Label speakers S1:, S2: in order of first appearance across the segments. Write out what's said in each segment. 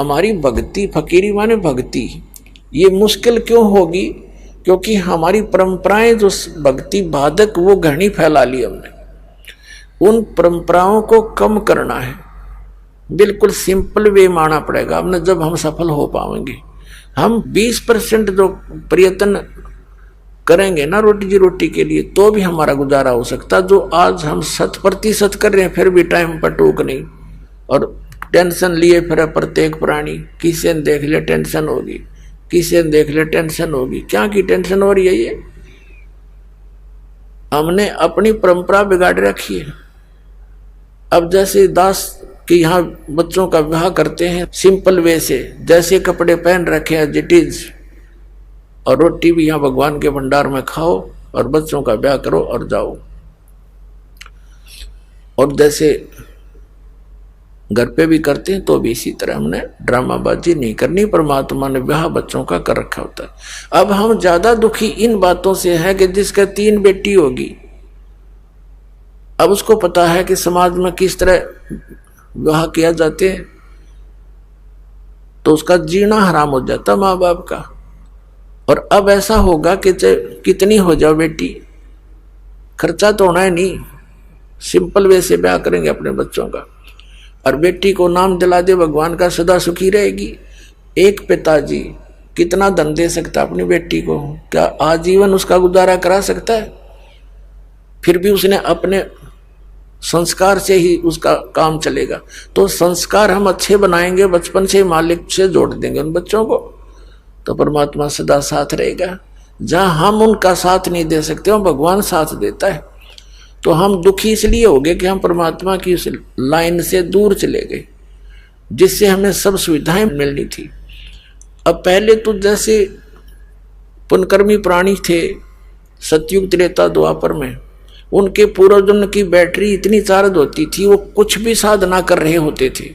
S1: हमारी भक्ति, फकीरी माने भक्ति, ये मुश्किल क्यों होगी? क्योंकि हमारी परंपराएं जो भक्ति बाधक वो घनी फैला ली हमने। उन परंपराओं को कम करना है, बिल्कुल सिंपल वे माना पड़ेगा हमने, जब हम सफल हो पाएंगे। हम 20% जो प्रयत्न करेंगे ना रोटी रोटी के लिए, तो भी हमारा गुजारा हो सकता। जो आज हम 100% कर रहे हैं, फिर भी टाइम पर टूक नहीं, और टेंशन लिए फिर प्रत्येक प्राणी, किसी ने देख ले टेंशन होगी, किसी ने देख ले टेंशन होगी। क्या की टेंशन हो रही है? ये हमने अपनी परंपरा बिगाड़ रखी है। अब जैसे दास कि यहाँ बच्चों का विवाह करते हैं सिंपल वे से, जैसे कपड़े पहन रखे हैं इट इज, और रोटी भी यहाँ भगवान के भंडार में खाओ और बच्चों का ब्याह करो और जाओ। और जैसे घर पे भी करते हैं तो भी इसी तरह हमने ड्रामाबाजी नहीं करनी। परमात्मा ने ब्याह बच्चों का कर रखा होता है। अब हम ज्यादा दुखी इन बातों से है कि जिसका 3 बेटी होगी, अब उसको पता है कि समाज में किस तरह विवाह किया जाते हैं, तो उसका जीना हराम हो जाता माँ बाप का। और अब ऐसा होगा कि चाहे कितनी हो जाओ बेटी, खर्चा तो होना है नहीं, सिंपल वे से ब्याह करेंगे अपने बच्चों का, और बेटी को नाम दिला दे भगवान का, सदा सुखी रहेगी। एक पिताजी कितना धन दे सकता अपनी बेटी को? क्या आजीवन उसका गुजारा करा सकता है? फिर भी उसने अपने संस्कार से ही उसका काम चलेगा। तो संस्कार हम अच्छे बनाएंगे, बचपन से मालिक से जोड़ देंगे उन बच्चों को, तो परमात्मा सदा साथ रहेगा। जहां हम उनका साथ नहीं दे सकते, वो भगवान साथ देता है। तो हम दुखी इसलिए हो गए कि हम परमात्मा की उस लाइन से दूर चले गए, जिससे हमें सब सुविधाएं मिलनी थी। अब पहले तो जैसे पुनकर्मी प्राणी थे सतयुग त्रेता द्वापर में, उनके पूर्वजन्म की बैटरी इतनी चार्ज होती थी, वो कुछ भी साधना कर रहे होते थे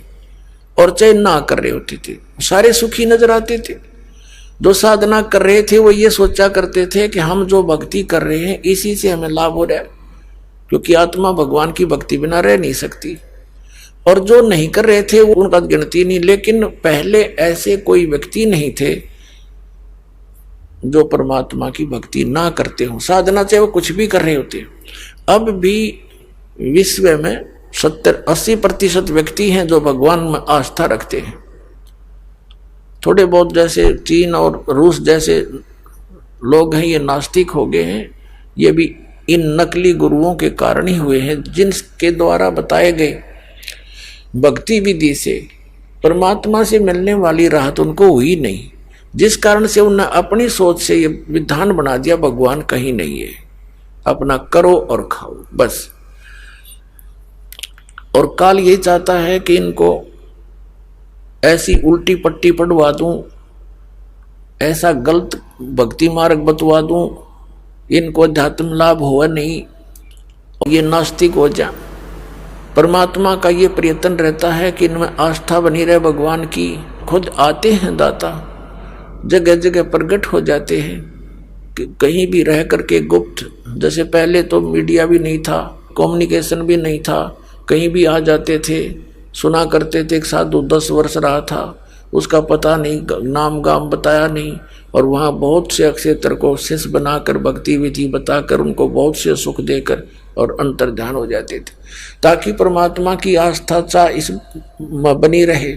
S1: और चाहे ना कर रहे होते थे, सारे सुखी नजर आते थे। जो साधना कर रहे थे वो ये सोचा करते थे कि हम जो भक्ति कर रहे हैं इसी से हमें लाभ हो रहा है, क्योंकि आत्मा भगवान की भक्ति बिना रह नहीं सकती। और जो नहीं कर रहे थे वो उनका गिनती नहीं। लेकिन पहले ऐसे कोई व्यक्ति नहीं थे जो परमात्मा की भक्ति ना करते हो, साधना चाहे वो कुछ भी कर रहे होते। अब भी विश्व में 70-80% व्यक्ति हैं जो भगवान में आस्था रखते हैं। थोड़े बहुत जैसे चीन और रूस जैसे लोग हैं, ये नास्तिक हो गए हैं। ये भी इन नकली गुरुओं के कारण ही हुए हैं, जिनके द्वारा बताए गए भक्ति विधि से परमात्मा से मिलने वाली राहत उनको हुई नहीं, जिस कारण से उन्होंने अपनी सोच से ये विधान बना दिया भगवान कहीं नहीं है, अपना करो और खाओ बस। और काल यही चाहता है कि इनको ऐसी उल्टी पट्टी पढ़वा दूं, ऐसा गलत भक्ति मार्ग बतवा दूं, इनको अध्यात्म लाभ हुआ नहीं, ये नास्तिक हो जा। परमात्मा का ये प्रयत्न रहता है कि इनमें आस्था बनी रहे भगवान की। खुद आते हैं दाता, जगह जगह प्रकट हो जाते हैं, कि कहीं भी रह करके गुप्त, जैसे पहले तो मीडिया भी नहीं था, कम्युनिकेशन भी नहीं था, कहीं भी आ जाते थे, सुना करते थे। एक साधु 10 वर्ष रहा था, उसका पता नहीं, नाम गाम बताया नहीं, और वहाँ बहुत से अक्षेत्र को शिष्य बनाकर भक्ति विधि बताकर उनको बहुत से सुख देकर और अंतर ध्यान हो जाते थे, ताकि परमात्मा की आस्था चा इस बनी रहे।